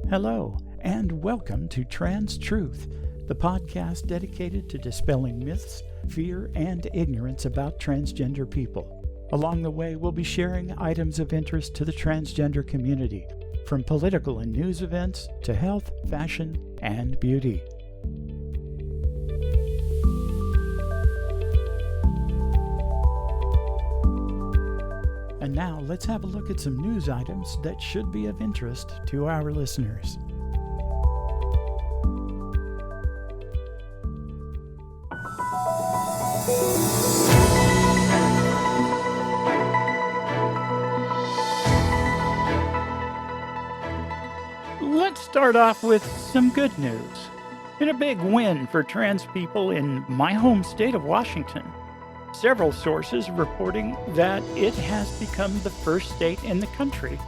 Hello, and welcome to Trans Truth, the podcast dedicated to dispelling myths, fear, and ignorance about transgender people. Along the way, we'll be sharing items of interest to the transgender community, from political and news events to health, fashion, and beauty. And now, let's have a look at some news items that should be of interest to our listeners. Let's start off with some good news. In a big win for trans people in my home state of Washington. Several sources reporting that it has become the first state in the country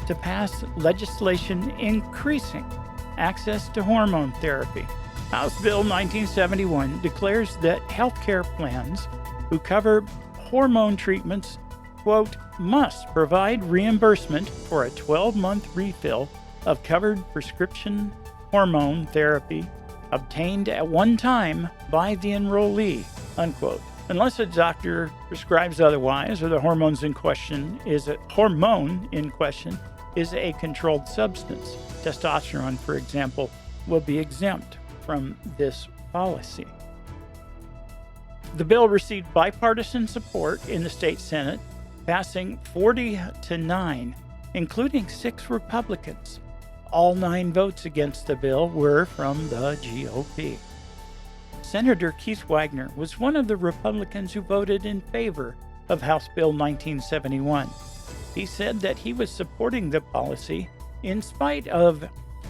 to pass legislation increasing access to hormone therapy. House Bill 1971 declares that healthcare plans who cover hormone treatments, quote, must provide reimbursement for a 12-month refill of covered prescription hormone therapy obtained at one time by the enrollee, unquote. Unless a doctor prescribes otherwise, or the hormone in question is a controlled substance. Testosterone, for example, will be exempt from this policy. The bill received bipartisan support in the state Senate, passing 40-9, including 6 Republicans. All 9 votes against the bill were from the GOP. Senator Keith Wagner was one of the Republicans who voted in favor of House Bill 1971. He said that he was supporting the policy in spite of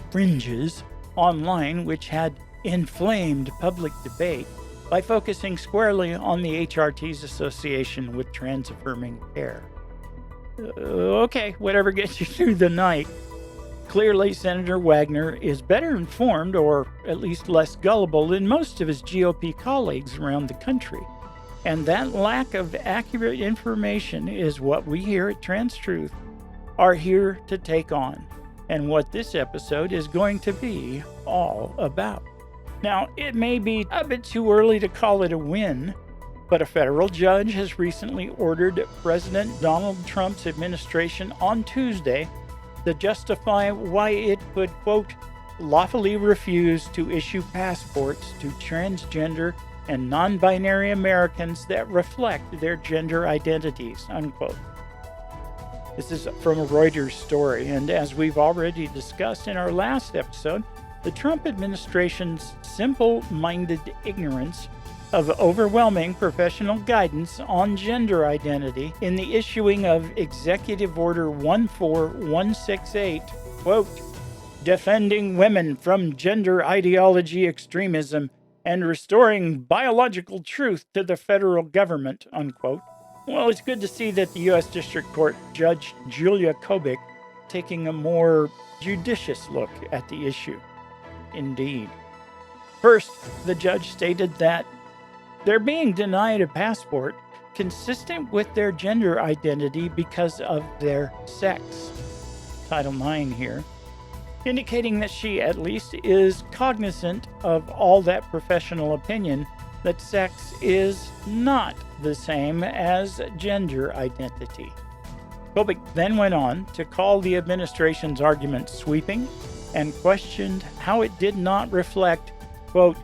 fringes online which had inflamed public debate by focusing squarely on the HRT's association with trans-affirming care. Okay, whatever gets you through the night. Clearly, Senator Wagner is better informed, or at least less gullible, than most of his GOP colleagues around the country. And that lack of accurate information is what we here at Trans Truth are here to take on, and what this episode is going to be all about. Now, it may be a bit too early to call it a win, but a federal judge has recently ordered President Donald Trump's administration on Tuesday to justify why it could, quote, lawfully refuse to issue passports to transgender and non-binary Americans that reflect their gender identities, unquote. This is from a Reuters story, and as we've already discussed in our last episode, the Trump administration's simple-minded ignorance of overwhelming professional guidance on gender identity in the issuing of Executive Order 14168, quote, defending women from gender ideology extremism and restoring biological truth to the federal government, unquote. Well, it's good to see that the U.S. District Court Judge Julia Kobik taking a more judicious look at the issue. Indeed. First, the judge stated that they're being denied a passport consistent with their gender identity because of their sex. Title IX here, indicating that she at least is cognizant of all that professional opinion that sex is not the same as gender identity. Kobik then went on to call the administration's argument sweeping and questioned how it did not reflect, quote,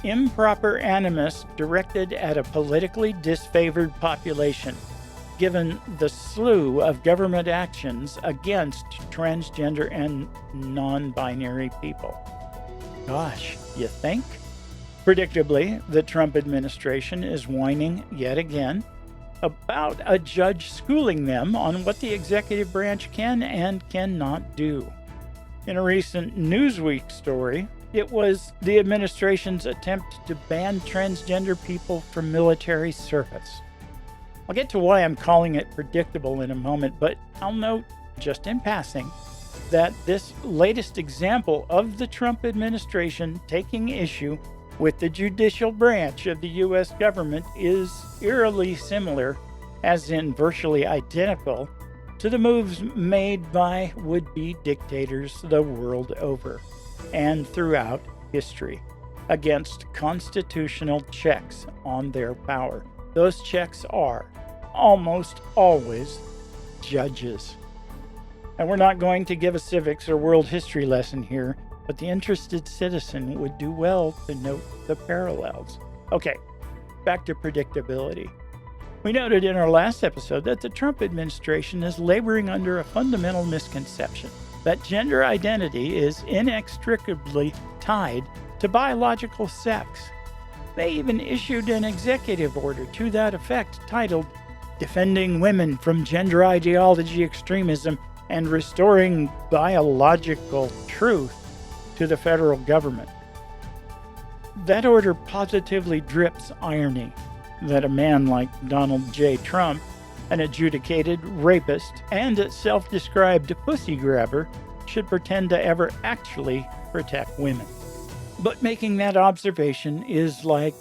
improper animus directed at a politically disfavored population, given the slew of government actions against transgender and non-binary people. Gosh, you think? Predictably, the Trump administration is whining yet again about a judge schooling them on what the executive branch can and cannot do. In a recent Newsweek story, it was the administration's attempt to ban transgender people from military service. I'll get to why I'm calling it predictable in a moment, but I'll note, just in passing, that this latest example of the Trump administration taking issue with the judicial branch of the U.S. government is eerily similar, as in virtually identical, to the moves made by would-be dictators the world over and throughout history against constitutional checks on their power. Those checks are almost always judges. And we're not going to give a civics or world history lesson here, but the interested citizen would do well to note the parallels. Okay, back to predictability. We noted in our last episode that the Trump administration is laboring under a fundamental misconception that gender identity is inextricably tied to biological sex. They even issued an executive order to that effect titled Defending Women from Gender Ideology Extremism and Restoring Biological Truth to the federal government. That order positively drips irony that a man like Donald J. Trump, an adjudicated rapist and a self-described pussy grabber, should pretend to ever actually protect women. But making that observation is like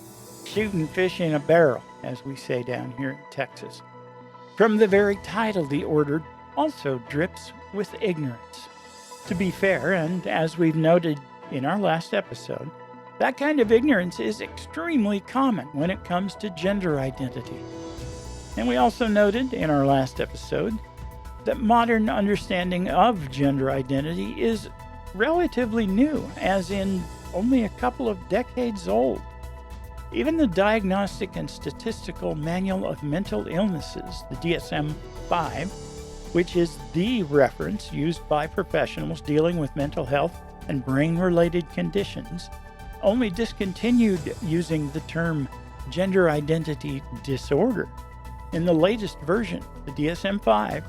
shooting fish in a barrel, as we say down here in Texas. From the very title, the order also drips with ignorance. To be fair, and as we've noted in our last episode, that kind of ignorance is extremely common when it comes to gender identity. And we also noted in our last episode that modern understanding of gender identity is relatively new, as in only a couple of decades old. Even the Diagnostic and Statistical Manual of Mental Illnesses, the DSM-5, which is the reference used by professionals dealing with mental health and brain-related conditions, only discontinued using the term gender identity disorder in the latest version, the DSM-5,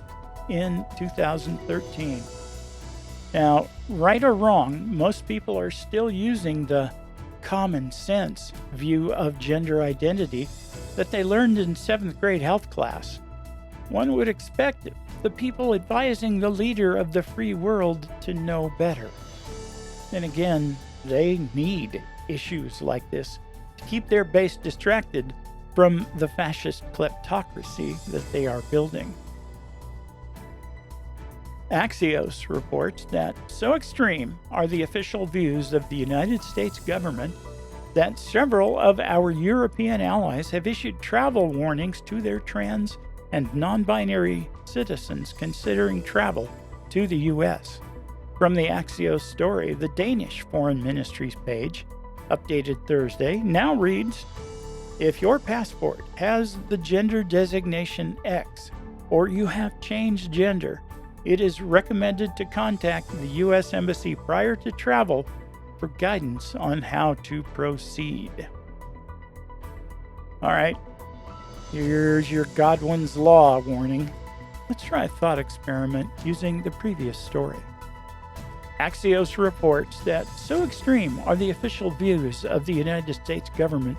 in 2013. Now, right or wrong, most people are still using the common sense view of gender identity that they learned in 7th grade health class. One would expect the people advising the leader of the free world to know better. Then again, they need issues like this to keep their base distracted from the fascist kleptocracy that they are building. Axios reports that so extreme are the official views of the United States government that several of our European allies have issued travel warnings to their trans and non-binary citizens considering travel to the U.S. From the Axios story, the Danish Foreign Ministry's page, updated Thursday, now reads, "If your passport has the gender designation X, or you have changed gender, it is recommended to contact the U.S. Embassy prior to travel for guidance on how to proceed." All right, here's your Godwin's Law warning. Let's try a thought experiment using the previous story. Axios reports that so extreme are the official views of the United States government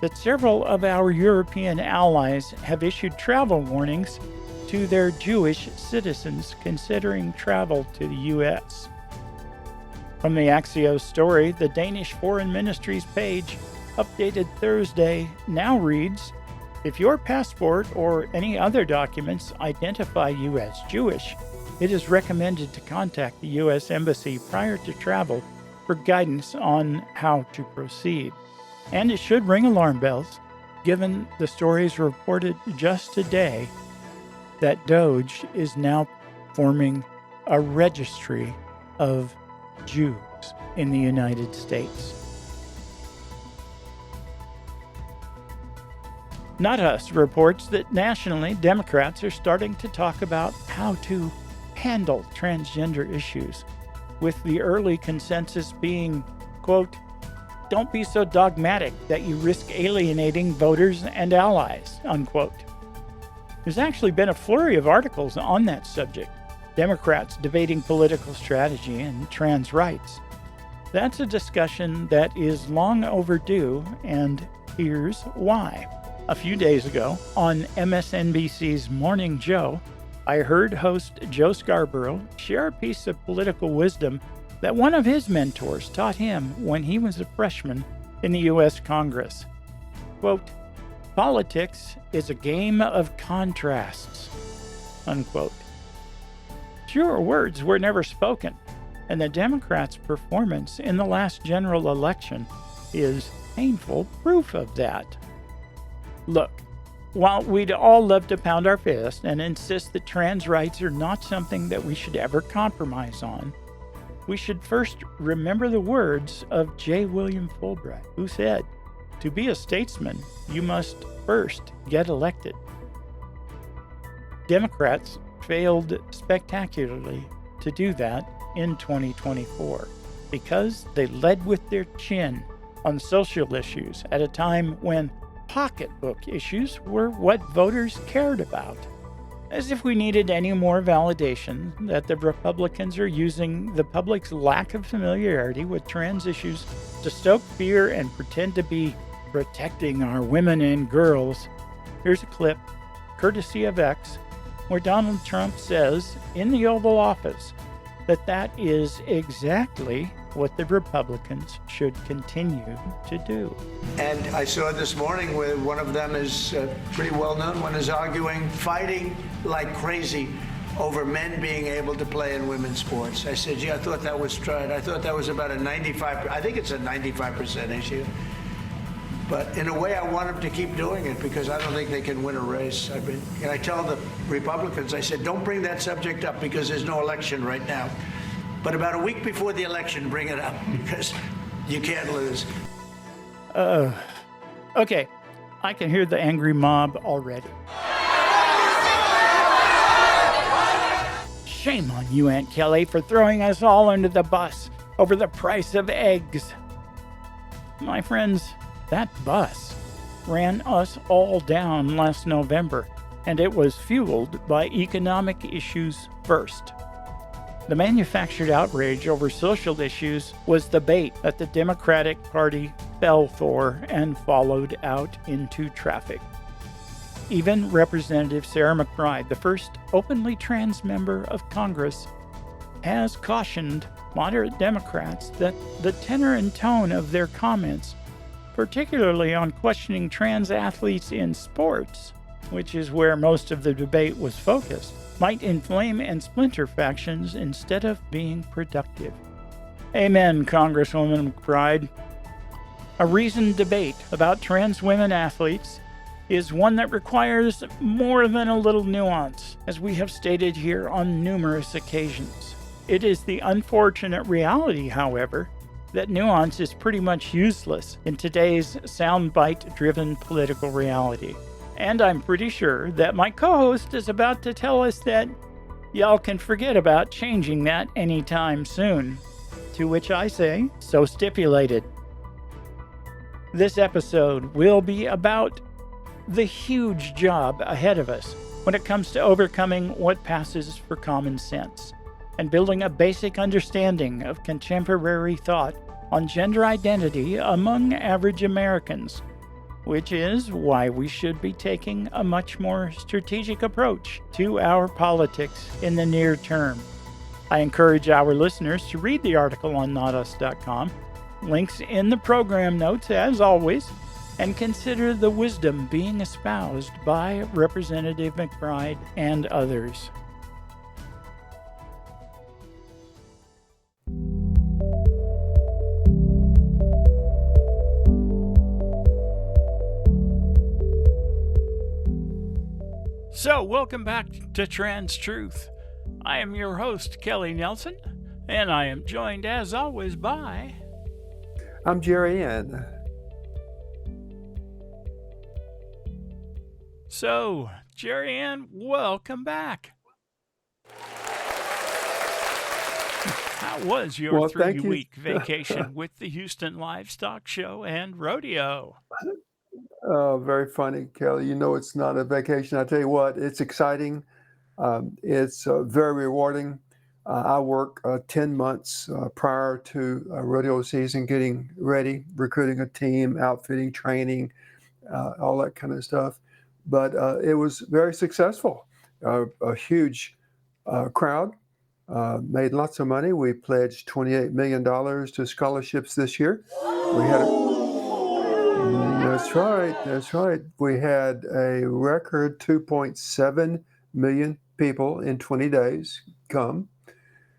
that several of our European allies have issued travel warnings to their Jewish citizens considering travel to the U.S. From the Axios story, the Danish Foreign Ministry's page, updated Thursday, now reads, "If your passport or any other documents identify you as Jewish, it is recommended to contact the U.S. Embassy prior to travel for guidance on how to proceed." And it should ring alarm bells, given the stories reported just today that DOGE is now forming a registry of Jews in the United States. Not Us reports that nationally, Democrats are starting to talk about how to handle transgender issues, with the early consensus being, quote, "Don't be so dogmatic that you risk alienating voters and allies," unquote. There's actually been a flurry of articles on that subject, Democrats debating political strategy and trans rights. That's a discussion that is long overdue, and here's why. A few days ago, on MSNBC's Morning Joe, I heard host Joe Scarborough share a piece of political wisdom that one of his mentors taught him when he was a freshman in the U.S. Congress. Quote, "Politics is a game of contrasts," unquote. Sure, words were never spoken, and the Democrats' performance in the last general election is painful proof of that. Look, while we'd all love to pound our fist and insist that trans rights are not something that we should ever compromise on, we should first remember the words of J. William Fulbright, who said, "To be a statesman, you must first get elected." Democrats failed spectacularly to do that in 2024 because they led with their chin on social issues at a time when pocketbook issues were what voters cared about. As if we needed any more validation that the Republicans are using the public's lack of familiarity with trans issues to stoke fear and pretend to be protecting our women and girls. Here's a clip, courtesy of X, where Donald Trump says in the Oval Office that is exactly what the Republicans should continue to do. And I saw this morning where one of them is pretty well known, one is arguing, fighting like crazy over men being able to play in women's sports. I said, I thought that was tried. I thought that was about a 95%, I think it's a 95% issue. But in a way, I want them to keep doing it because I don't think they can win a race. And I tell the Republicans, I said, don't bring that subject up because there's no election right now. But about a week before the election, bring it up because you can't lose. Okay, I can hear the angry mob already. Shame on you, Aunt Kelly, for throwing us all under the bus over the price of eggs. My friends, that bus ran us all down last November, and it was fueled by economic issues first. The manufactured outrage over social issues was the bait that the Democratic Party fell for and followed out into traffic. Even Representative Sarah McBride, the first openly trans member of Congress, has cautioned moderate Democrats that the tenor and tone of their comments, particularly on questioning trans athletes in sports, which is where most of the debate was focused, might inflame and splinter factions instead of being productive. Amen, Congresswoman McBride. A reasoned debate about trans women athletes is one that requires more than a little nuance, as we have stated here on numerous occasions. It is the unfortunate reality, however, that nuance is pretty much useless in today's soundbite-driven political reality. And I'm pretty sure that my co-host is about to tell us that y'all can forget about changing that anytime soon. To which I say, so stipulated. This episode will be about the huge job ahead of us when it comes to overcoming what passes for common sense and building a basic understanding of contemporary thought on gender identity among average Americans, which is why we should be taking a much more strategic approach to our politics in the near term. I encourage our listeners to read the article on notus.com, links in the program notes as always, and consider the wisdom being espoused by Representative McBride and others. So, welcome back to Trans Truth. I am your host, Kelly Nelson, and I am joined, as always, by... I'm Jeri Ann. So, Jeri Ann, welcome back. How was your 3-week vacation with the Houston Livestock Show and Rodeo? Very funny, Kelly. You know it's not a vacation. I tell you what, it's exciting. It's very rewarding. I work 10 months prior to rodeo season, getting ready, recruiting a team, outfitting, training, all that kind of stuff. But it was very successful. A huge crowd, made lots of money. We pledged $28 million to scholarships this year. We had That's right. We had a record 2.7 million people in 20 days come.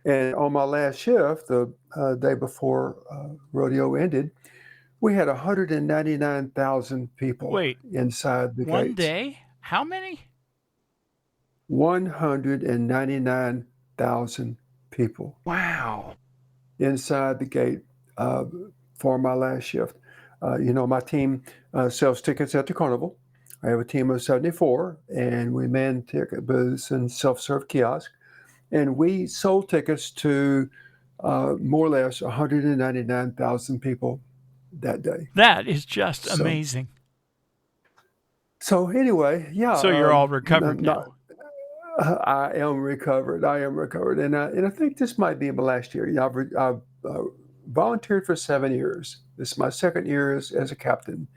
And on my last shift, the day before rodeo ended, we had 199,000 people Wait, inside the one gates. day? How many? 199,000 people Wow. inside the gate for my last shift. My team sells tickets at the carnival. I have a team of 74, and we man ticket booths and self-serve kiosks. And we sold tickets to more or less 199,000 people that day. That is just So- amazing. So anyway, yeah. So you're all recovered now. I am recovered. And I think this might be my last year. I've volunteered for 7 years. This is my second year as a captain.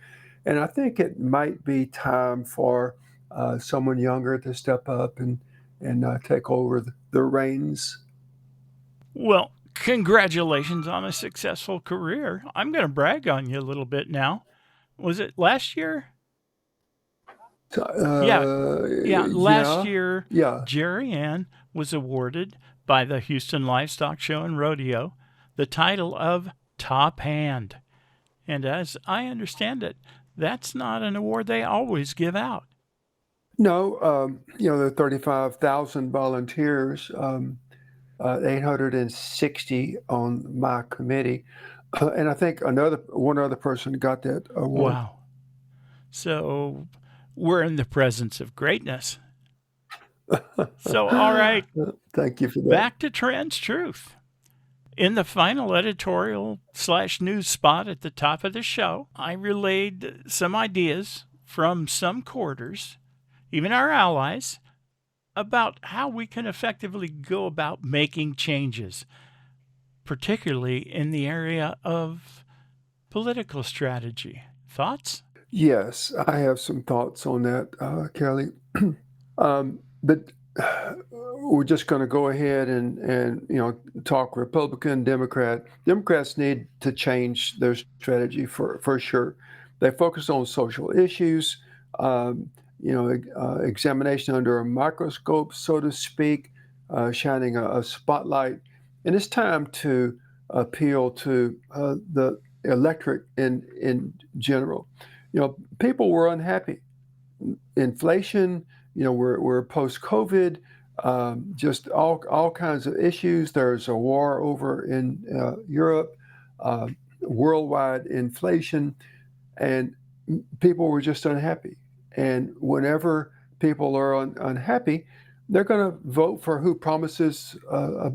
And I think it might be time for someone younger to step up and take over the reins. Well, congratulations on a successful career. I'm going to brag on you a little bit now. Was it last year? Last year, Jeri Ann was awarded by the Houston Livestock Show and Rodeo the title of Top Hand. And as I understand it, that's not an award they always give out. No, there are 35,000 volunteers, 860 on my committee. And I think one other person got that award. Wow. So we're in the presence of greatness. So, all right. Thank you for that. Back to Trans Truth. In the final editorial/news spot at the top of the show, I relayed some ideas from some quarters, even our allies, about how we can effectively go about making changes, particularly in the area of political strategy. Thoughts? Yes, I have some thoughts on that, Kelly. But we're just going to go ahead and talk Republican, Democrat. Democrats need to change their strategy for sure. They focus on social issues, examination under a microscope, so to speak, shining a spotlight. And it's time to appeal to the electorate in general. People were unhappy. Inflation, we're post-COVID, just all kinds of issues. There's a war over in Europe, worldwide inflation, and people were just unhappy. And whenever people are unhappy, they're going to vote for who promises a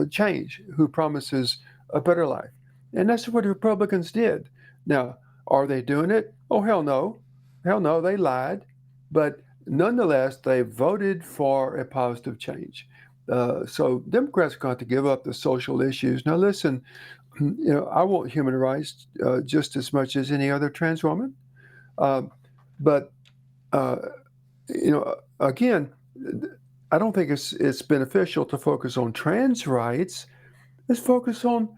change, who promises a better life. And that's what Republicans did. Now, are they doing it? Oh, hell no. Hell no, they lied. But nonetheless, they voted for a positive change. So Democrats are going to give up the social issues. Now, listen, I want human rights just as much as any other trans woman. But again, I don't think it's beneficial to focus on trans rights. Let's focus on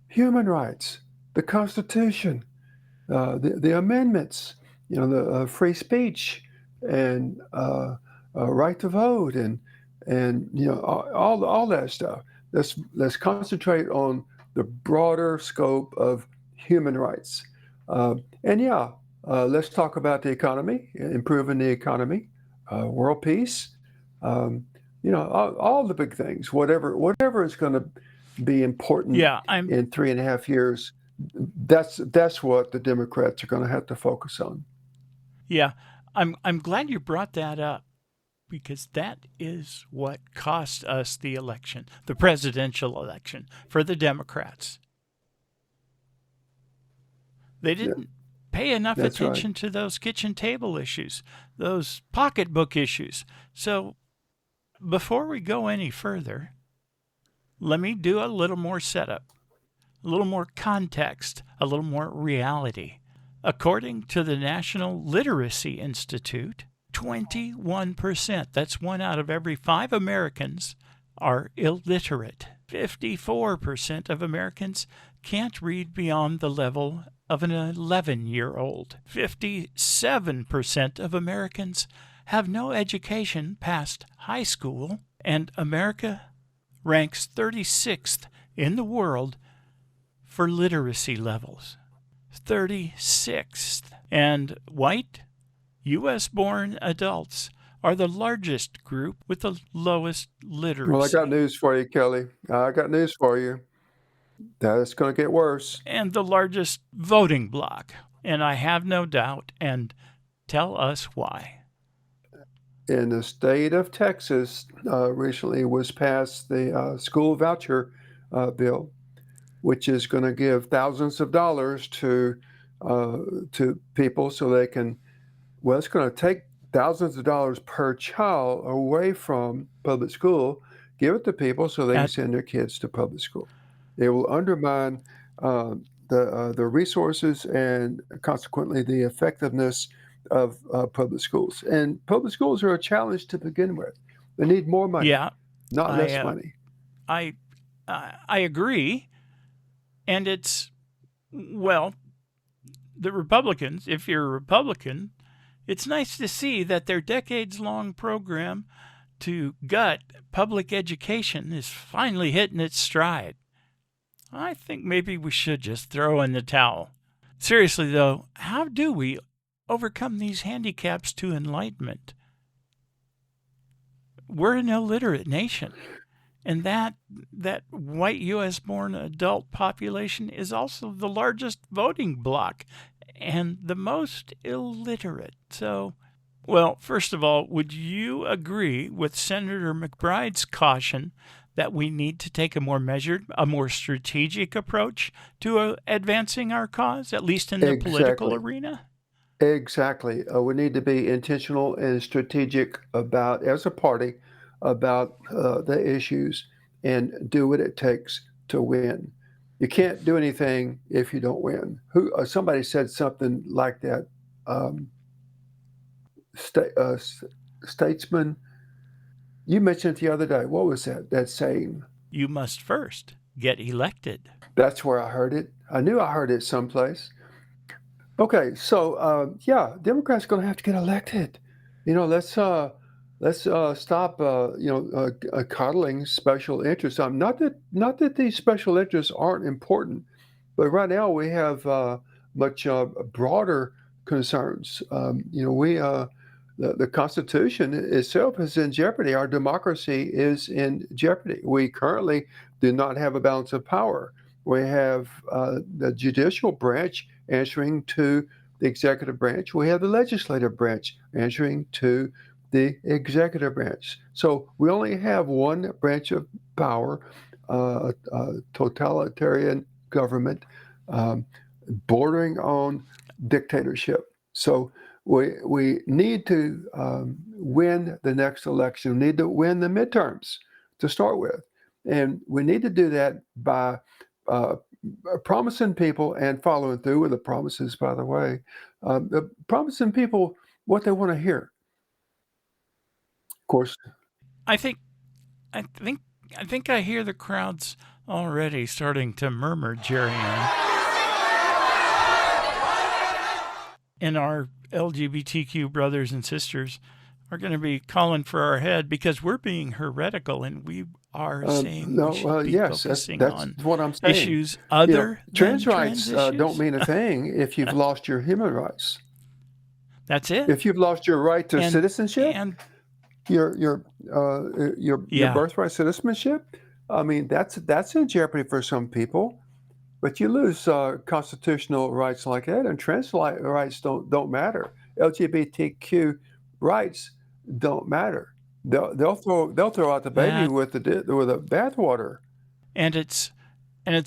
human rights, the Constitution, the amendments, the free speech and right to vote and all that stuff. Let's concentrate on the broader scope of human rights. Let's talk about the economy, improving the economy, world peace, all the big things, whatever is going to be important in 3.5 years. That's what the Democrats are going to have to focus on. Yeah, I'm glad you brought that up, because that is what cost us the election, the presidential election for the Democrats. They didn't pay enough attention to those kitchen table issues, those pocketbook issues. So before we go any further, let me do a little more setup, a little more context, a little more reality. According to the National Literacy Institute, 21%, that's 1 out of every 5 Americans, are illiterate. 54% of Americans can't read beyond the level of an 11-year-old. 57% of Americans have no education past high school, and America ranks 36th in the world for literacy levels. 36th. And white, U.S.-born adults are the largest group with the lowest literacy. Well, I got news for you, Kelly. I got news for you. That's going to get worse. And the largest voting bloc. And I have no doubt. And tell us why. In the state of Texas, recently was passed the school voucher bill, which is going to give thousands of dollars to people so they can. Well, it's going to take thousands of dollars per child away from public school, give it to people so they can send their kids to public school. It will undermine the resources and consequently the effectiveness of public schools. And public schools are a challenge to begin with. They need more money, not less money. I agree. And it's, well, the Republicans, if you're a Republican, it's nice to see that their decades-long program to gut public education is finally hitting its stride. I think maybe we should just throw in the towel. Seriously, though, how do we overcome these handicaps to enlightenment? We're an illiterate nation. And that white U.S.-born adult population is also the largest voting bloc and the most illiterate. So, well, first of all, would you agree with Senator McBride's caution that we need to take a more measured, a more strategic approach to advancing our cause, at least in the political arena? Exactly. We need to be intentional and strategic about, as a party, about the issues and do what it takes to win. You can't do anything if you don't win. Somebody said something like that. Statesman, you mentioned it the other day. What was that saying? You must first get elected. That's where I heard it. I knew I heard it someplace. Okay, so Democrats are going to have to get elected. Let's stop coddling special interests. Not that these special interests aren't important, but right now we have much broader concerns. The Constitution itself is in jeopardy. Our democracy is in jeopardy. We currently do not have a balance of power. We have the judicial branch answering to the executive branch. We have the legislative branch answering to the executive branch. So we only have one branch of power, totalitarian government, bordering on dictatorship. So we need to win the next election. We need to win the midterms to start with. And we need to do that by promising people and following through with the promises, by the way, promising people what they want to hear. Of course, I think I hear the crowds already starting to murmur, Jeri Ann. And our LGBTQ brothers and sisters are going to be calling for our head because we're being heretical and we are saying we should be focusing that's on what I'm saying. issues other than trans rights issues. don't mean a thing if you've lost your human rights. That's it. If you've lost your right to citizenship, and your birthright citizenship, I mean that's in jeopardy for some people. But you lose constitutional rights like that, and trans rights don't matter. LGBTQ rights don't matter. They'll throw out the baby with the bathwater. And it's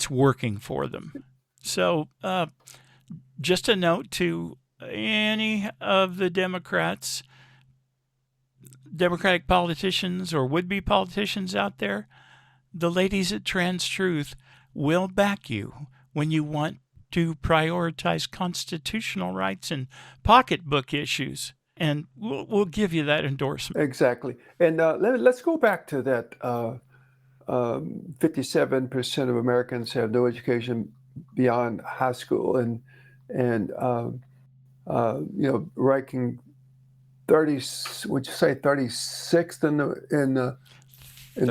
working for them. So just a note to any of the Democratic politicians or would-be politicians out there, the ladies at Trans Truth will back you when you want to prioritize constitutional rights and pocketbook issues. And we'll give you that endorsement. Exactly. And let's go back to that 57% of Americans have no education beyond high school, and ranking 30, would you say 36th in the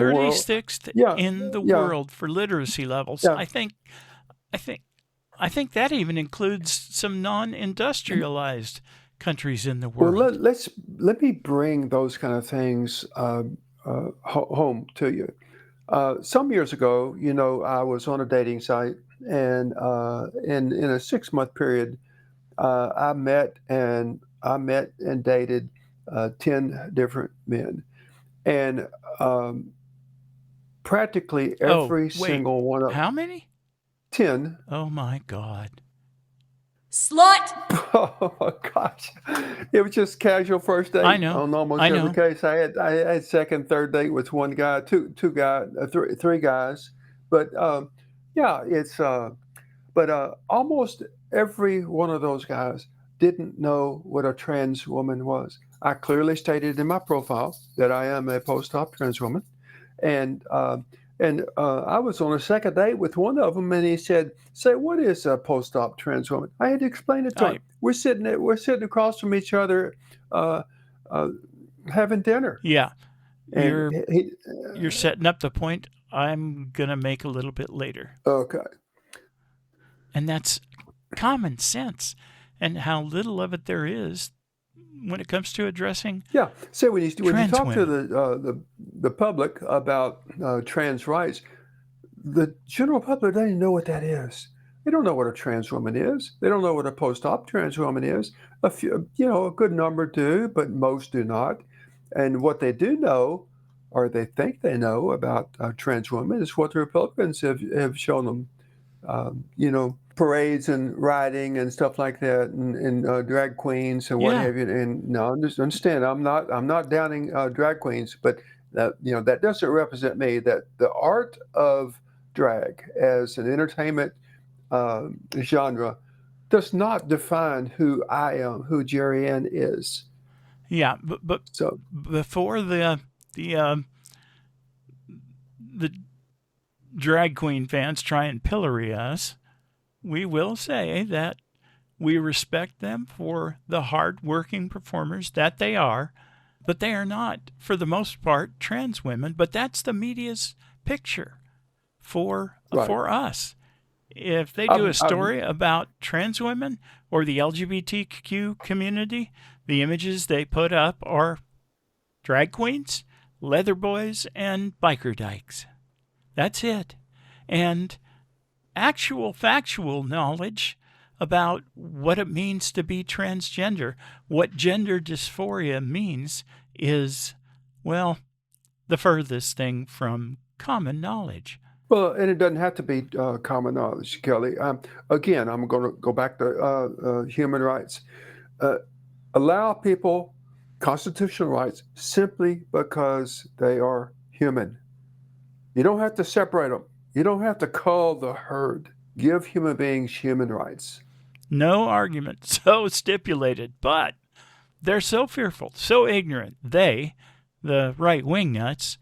world? 36th Yeah, in the yeah, world for literacy levels. yeah. I think I think that even includes some non-industrialized countries in the Well, world. let me bring those kind of things home to you. Some years ago, I was on a dating site, and in a 6 month period, I met and dated 10 different men, and um, practically Oh, every wait. single one of How many? 10. Oh my God. Slut! Oh gosh, it was just casual first I date know. on almost I every know. case. I had second, third date with one guy, three guys, but yeah, it's but almost every one of those guys didn't know what a trans woman was. I clearly stated in my profile that I am a post-op trans woman, and I was on a second date with one of them, and he said, "Say, what is a post-op trans woman?" I had to explain it to I him. We're sitting across from each other, uh, uh, having dinner, yeah. and You're he, you're setting up the point I'm going to make a little bit later. okay. And that's common sense and how little of it there is when it comes to addressing Yeah. So when you trans talk to women. the public about trans rights, the general public doesn't even know what that is. They don't know what a trans woman is. They don't know what a post-op trans woman is. A few, a good number do, but most do not. And what they do know, or they think they know about trans women, is what the Republicans have shown them. Parades and riding and stuff like that, and drag queens and what Yeah. have you. And now, just understand, I'm not downing drag queens, but that doesn't represent me. That the art of drag as an entertainment genre does not define who I am, who Jeri Ann is. Yeah, but So, before the the drag queen fans try and pillory us, we will say that we respect them for the hard-working performers that they are, but they are not, for the most part, trans women. But that's the media's picture for right. us. If they do a I'm story about trans women or the LGBTQ community, the images they put up are drag queens, leather boys, and biker dykes. That's it. And actual factual knowledge about what it means to be transgender, what gender dysphoria means, is, well, the furthest thing from common knowledge. Well, and it doesn't have to be common knowledge, Kelly. Again, I'm going to go back to human rights. Allow people constitutional rights simply because they are human. You don't have to separate them. You don't have to cull the herd. Give human beings human rights. No argument so stipulated, but they're so fearful, so ignorant, the right-wing nuts,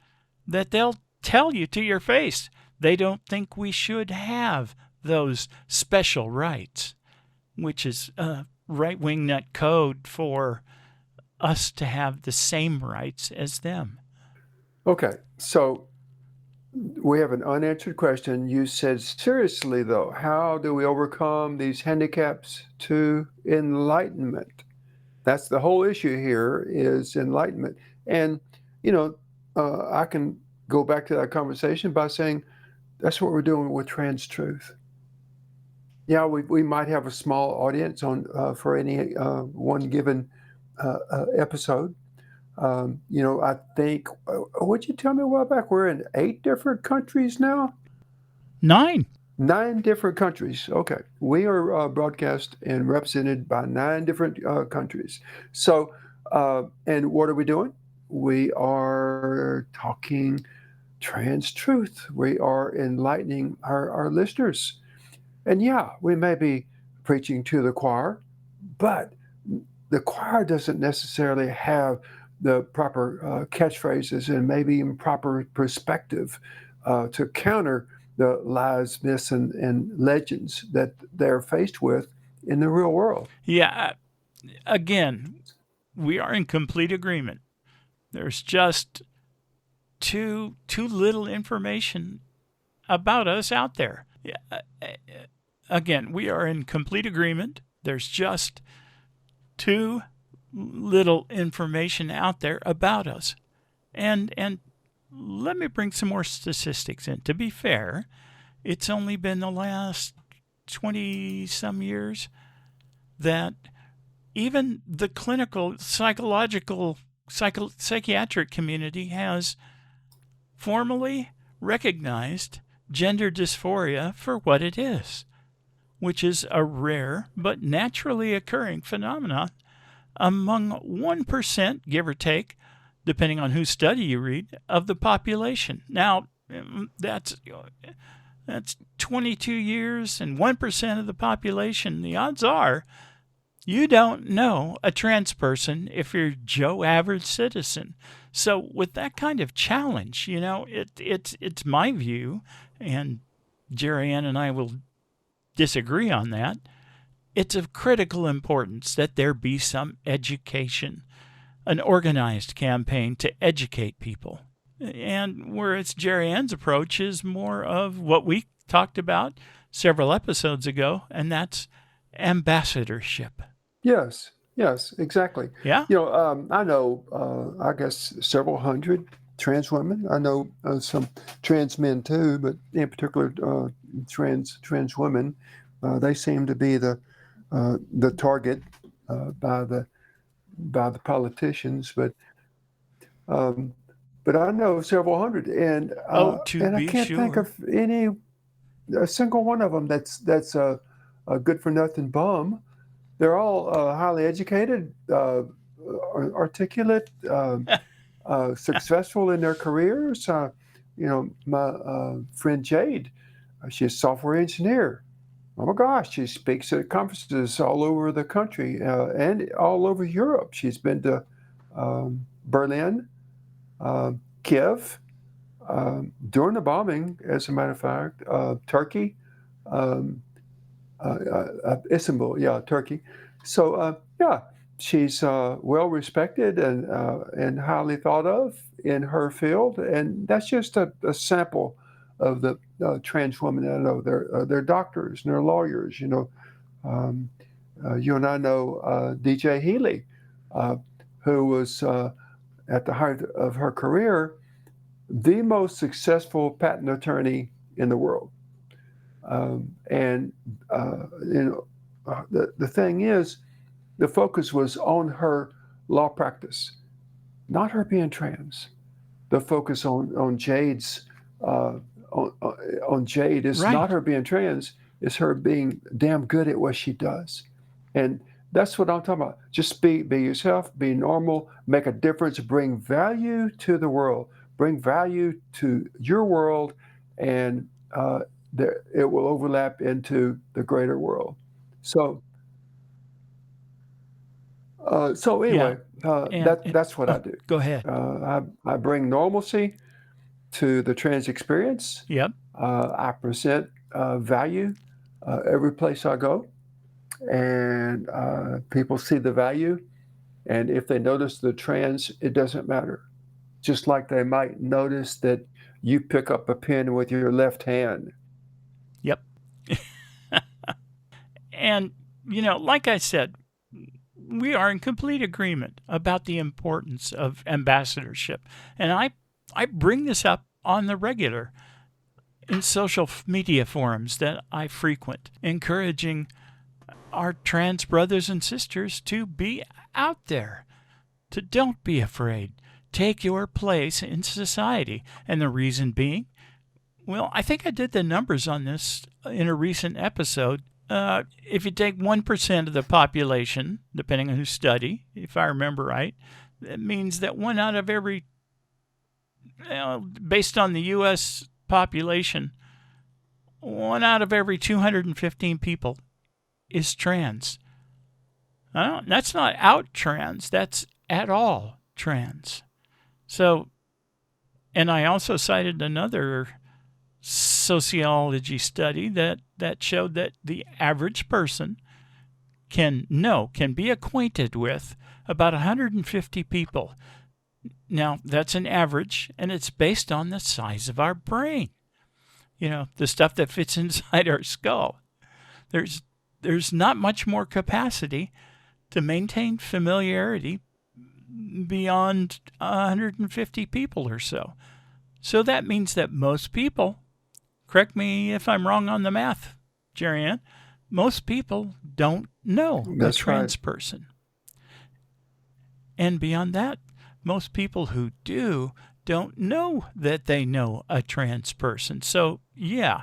that they'll tell you to your face they don't think we should have those special rights, which is right-wing nut code for us to have the same rights as them. Okay, so we have an unanswered question. You said, seriously, though, how do we overcome these handicaps to enlightenment? That's the whole issue here, is enlightenment. And, I can go back to that conversation by saying that's what we're doing with trans truth. Yeah, we might have a small audience for any one given episode. I think, what'd you tell me a while back? We're in 8 different countries now? 9. 9 different countries. Okay. We are broadcast and represented by 9 different countries. So, and what are we doing? We are talking trans truth. We are enlightening our listeners. And yeah, we may be preaching to the choir, but the choir doesn't necessarily have the proper catchphrases and maybe even proper perspective to counter the lies, myths, and legends that they're faced with in the real world. Yeah, again, we are in complete agreement. There's just too little information about us out there. Again, we are in complete agreement. There's just too little information out there about us. And let me bring some more statistics in. To be fair, it's only been the last 20-some years that even the clinical, psychiatric community has formally recognized gender dysphoria for what it is, which is a rare but naturally occurring phenomenon among 1%, give or take, depending on whose study you read, of the population. Now, that's 22 years and 1% of the population. The odds are you don't know a trans person if you're Joe average citizen. So with that kind of challenge, it's my view, and Jeri Ann and I will disagree on that. It's of critical importance that there be some education, an organized campaign to educate people. And whereas Jeri Ann's approach is more of what we talked about several episodes ago, and that's ambassadorship. Yes, exactly. Yeah. I know, I guess, several hundred trans women. I know some trans men too, but in particular, trans women. They seem to be the target by the politicians, but I know several hundred, and I can't think of a single one of them that's a good for nothing bum. They're all highly educated, articulate, successful in their careers. My friend Jade, she's a software engineer. Oh my gosh, she speaks at conferences all over the country and all over Europe. She's been to Berlin, Kiev, during the bombing, as a matter of fact, Turkey, Istanbul, Turkey. So, she's well respected and highly thought of in her field. And that's just a sample of the trans women that I know. They're doctors and they're lawyers. You and I know DJ Healy, who was at the height of her career, the most successful patent attorney in the world. The thing is, the focus was on her law practice, not her being trans. The focus on Jade's on Jade is Right. not her being trans, it's her being damn good at what she does. And that's what I'm talking about. Just be yourself, be normal, make a difference, bring value to the world, bring value to your world, and it will overlap into the greater world. So anyway, that's what I do. Go ahead. I bring normalcy to the trans experience. Yep. I present value every place I go, and people see the value. And if they notice the trans, it doesn't matter. Just like they might notice that you pick up a pen with your left hand. Yep. And, like I said, we are in complete agreement about the importance of ambassadorship. And I bring this up on the regular in social media forums that I frequent, encouraging our trans brothers and sisters to be out there, to don't be afraid. Take your place in society. And the reason being, well, I think I did the numbers on this in a recent episode. If you take 1% of the population, depending on whose study, if I remember right, that means that one out of every, based on the U.S. population, 1 out of every 215 people is trans. That's not out trans, that's at all trans. So, and I also cited another sociology study that showed that the average person can be acquainted with about 150 people. Now, that's an average, and it's based on the size of our brain. The stuff that fits inside our skull. There's not much more capacity to maintain familiarity beyond 150 people or so. So that means that most people, correct me if I'm wrong on the math, Jeri Ann, most people don't know a trans person. And beyond that, most people who do don't know that they know a trans person. So, yeah,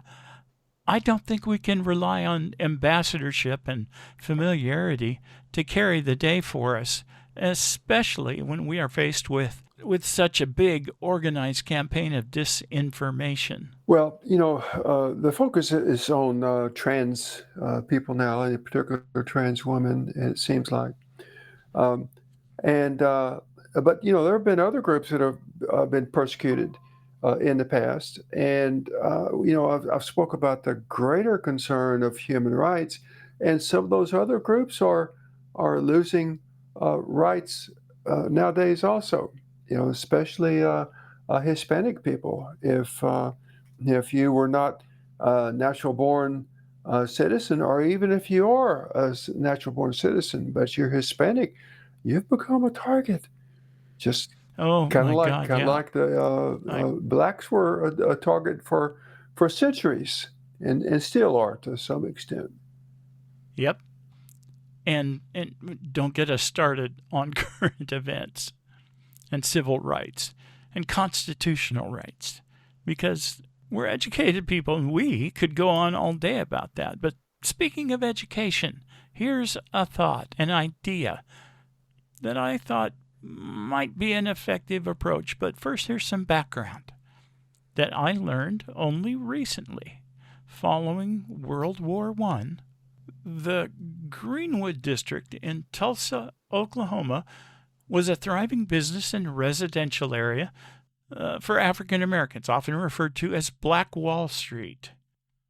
I don't think we can rely on ambassadorship and familiarity to carry the day for us, especially when we are faced with such a big organized campaign of disinformation. Well, the focus is on trans people now, in particular trans women, it seems like. But there have been other groups that have been persecuted in the past. And, I've spoke about the greater concern of human rights. And some of those other groups are losing rights nowadays also, especially Hispanic people. If you were not a natural-born citizen, or even if you are a natural-born citizen, but you're Hispanic, you've become a target. Just kind of like the blacks were a target for centuries, and still are to some extent. Yep. And don't get us started on current events and civil rights and constitutional rights, because we're educated people and we could go on all day about that. But speaking of education, here's a thought, an idea that I thought might be an effective approach. But first, here's some background that I learned only recently. Following World War I, the Greenwood District in Tulsa, Oklahoma, was a thriving business and residential area for African Americans, often referred to as Black Wall Street.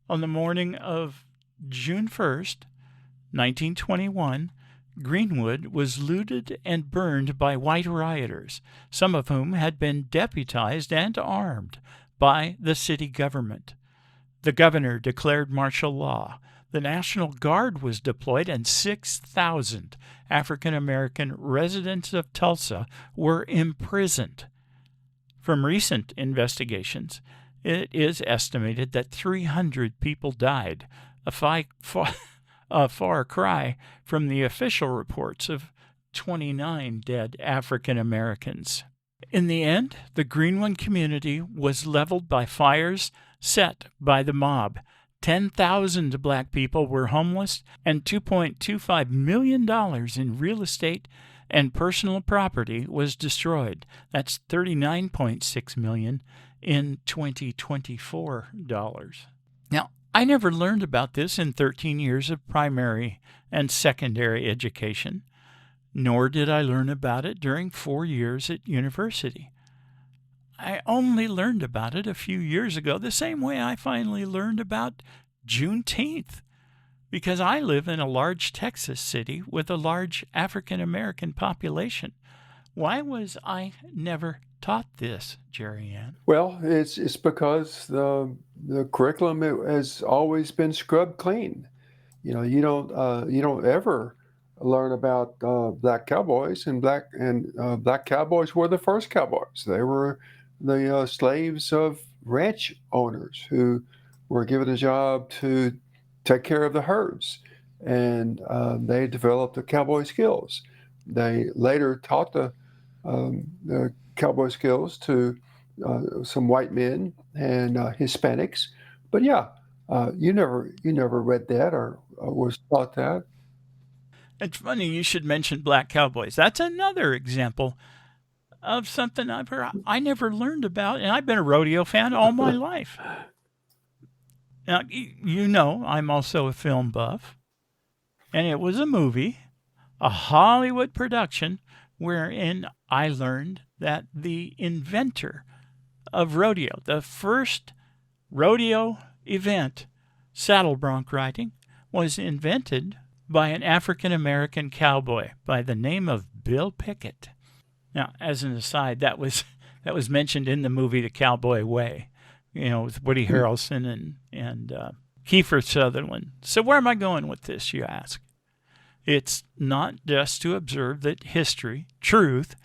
On the morning of June 1st, 1921, Greenwood was looted and burned by white rioters, some of whom had been deputized and armed by the city government. The governor declared martial law. The National Guard was deployed, and 6,000 African American residents of Tulsa were imprisoned. From recent investigations, it is estimated that 300 people died, a far cry from the official reports of 29 dead African Americans. In the end, the Greenwood community was leveled by fires set by the mob. 10,000 black people were homeless, and $2.25 million in real estate and personal property was destroyed. That's $39.6 million in 2024 dollars. Now, I never learned about this in 13 years of primary and secondary education, nor did I learn about it during 4 years at university. I only learned about it a few years ago, the same way I finally learned about Juneteenth, because I live in a large Texas city with a large African American population. Why was I never taught this, Jeri Ann? Well, it's because the curriculum has always been scrubbed clean. You don't ever learn about black cowboys, and black cowboys were the first cowboys. They were the slaves of ranch owners who were given a job to take care of the herds, and they developed the cowboy skills. They later taught the cowboy skills to some white men and Hispanics. But yeah, you never read that or was taught that. It's funny you should mention black cowboys. That's another example of something I've heard I never learned about, and I've been a rodeo fan all my life. Now, I'm also a film buff, and it was a movie, a Hollywood production, wherein I learned that the inventor of rodeo, the first rodeo event, saddle bronc riding, was invented by an African-American cowboy by the name of Bill Pickett. Now, as an aside, that was mentioned in the movie The Cowboy Way, with Woody Harrelson and Kiefer Sutherland. So where am I going with this, you ask? It's not just to observe that history, truth,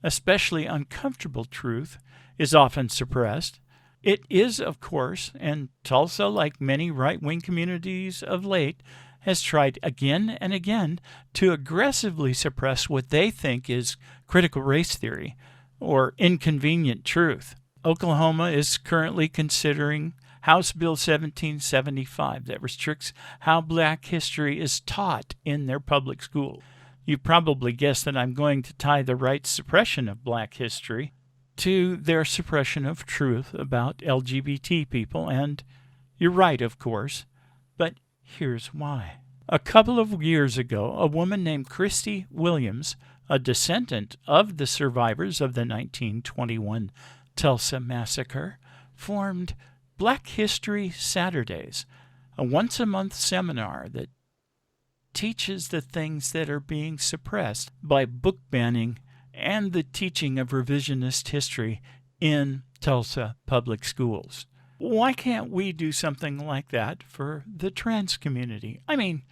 especially uncomfortable truth, is often suppressed. It is, of course, and Tulsa, like many right-wing communities of late, has tried again and again to aggressively suppress what they think is critical race theory or inconvenient truth. Oklahoma is currently considering House Bill 1775 that restricts how Black history is taught in their public school. You probably guessed that I'm going to tie the right's suppression of Black history to their suppression of truth about LGBT people, and you're right, of course, but here's why. A couple of years ago, a woman named Christy Williams, a descendant of the survivors of the 1921 Tulsa Massacre, formed Black History Saturdays, a once-a-month seminar that teaches the things that are being suppressed by book banning and the teaching of revisionist history in Tulsa public schools. Why can't we do something like that for the trans community? I mean,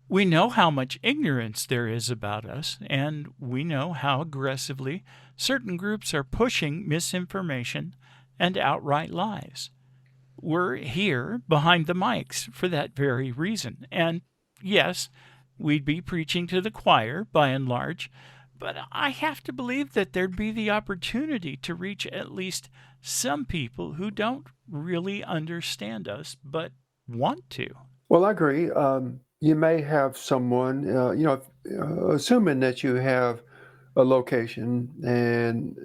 we know how much ignorance there is about us, and we know how aggressively certain groups are pushing misinformation and outright lies. We're here behind the mics for that very reason. And yes, we'd be preaching to the choir by and large, but I have to believe that there'd be the opportunity to reach at least some people who don't really understand us but want to. Well, I agree. You may have someone, assuming that you have a location and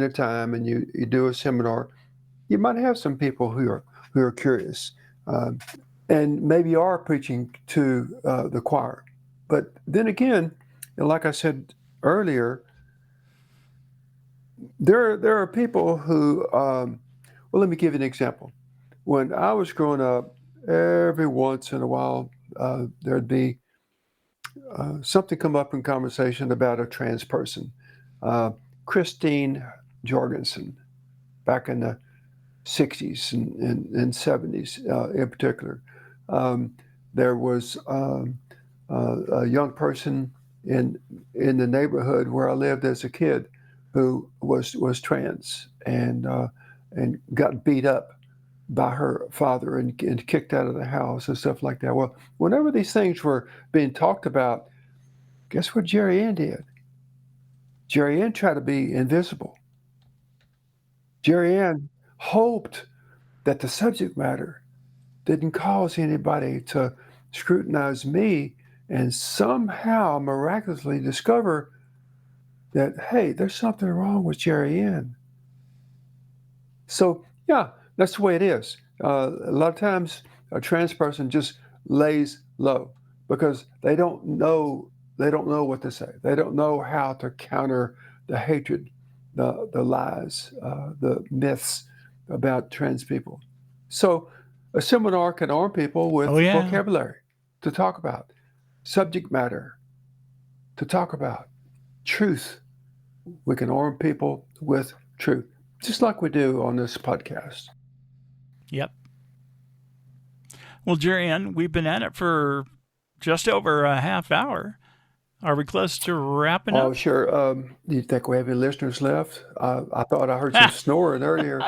a time, and you do a seminar, you might have some people who are curious, and maybe are preaching to the choir. But then again, like I said earlier, there are people who. Well, let me give you an example. When I was growing up, every once in a while, there'd be something come up in conversation about a trans person. Christine Jorgensen, back in the 60s and 70s in particular. There was a young person in the neighborhood where I lived as a kid who was trans and got beat up by her father and kicked out of the house and stuff like that. Well, whenever these things were being talked about, guess what Jeri Ann did? Jeri Ann tried to be invisible. Jeri Ann hoped that the subject matter didn't cause anybody to scrutinize me and somehow miraculously discover that, hey, there's something wrong with Jeri Ann. So, yeah, that's the way it is. A lot of times a trans person just lays low because they don't know what to say. They don't know how to counter the hatred, the lies, the myths about trans people. So a seminar can arm people with vocabulary to talk about, subject matter to talk about, truth. We can arm people with truth, just like we do on this podcast. Yep. Well, Jeri Ann, we've been at it for just over a half hour. Are we close to wrapping up? Oh, sure. Do you think we have any listeners left? I thought I heard some snoring earlier.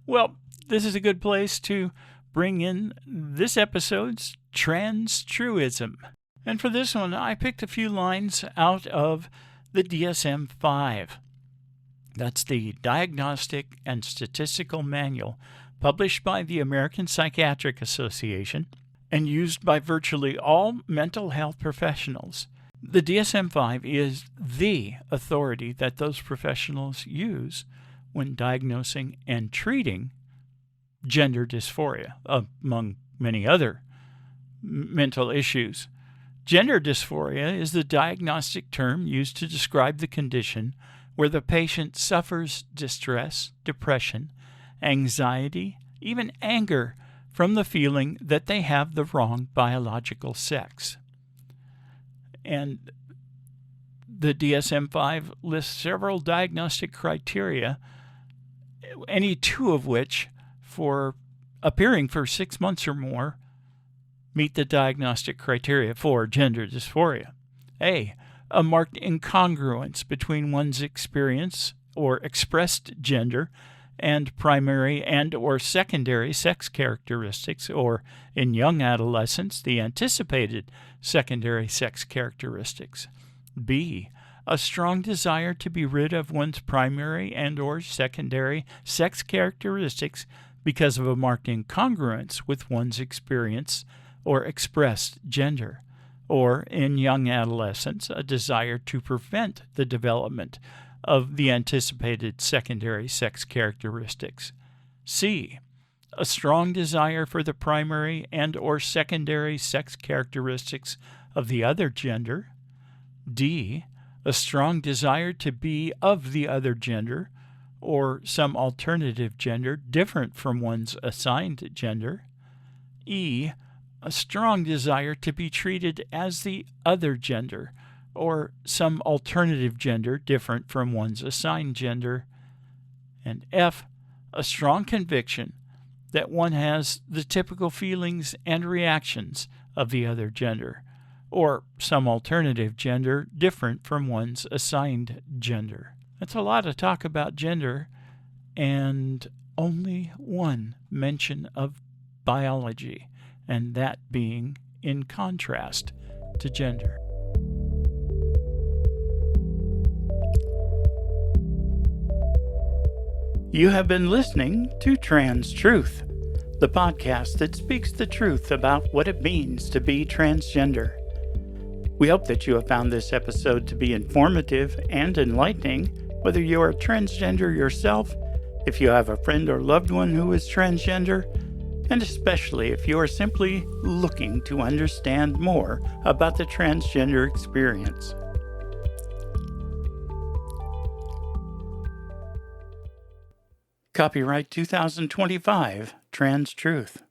Well, this is a good place to bring in this episode's trans truism. And for this one, I picked a few lines out of the DSM-5. That's the Diagnostic and Statistical Manual, published by the American Psychiatric Association and used by virtually all mental health professionals. The DSM-5 is the authority that those professionals use when diagnosing and treating gender dysphoria, among many other mental issues. Gender dysphoria is the diagnostic term used to describe the condition where the patient suffers distress, depression, anxiety, even anger from the feeling that they have the wrong biological sex. And the DSM-5 lists several diagnostic criteria, any two of which, for appearing for 6 months or more, meet the diagnostic criteria for gender dysphoria. A marked incongruence between one's experience or expressed gender and primary and or secondary sex characteristics, or in young adolescents, the anticipated secondary sex characteristics. B, a strong desire to be rid of one's primary and or secondary sex characteristics because of a marked incongruence with one's experience or expressed gender, or in young adolescents, a desire to prevent the development of the anticipated secondary sex characteristics. C, a strong desire for the primary and or secondary sex characteristics of the other gender. D, a strong desire to be of the other gender or some alternative gender different from one's assigned gender. E, a strong desire to be treated as the other gender or some alternative gender different from one's assigned gender. And F, a strong conviction that one has the typical feelings and reactions of the other gender or some alternative gender different from one's assigned gender. That's a lot of talk about gender and only one mention of biology, and that being in contrast to gender. You have been listening to Trans Truth, the podcast that speaks the truth about what it means to be transgender. We hope that you have found this episode to be informative and enlightening, whether you are transgender yourself, if you have a friend or loved one who is transgender, and especially if you are simply looking to understand more about the transgender experience. Copyright 2025, Trans Truth.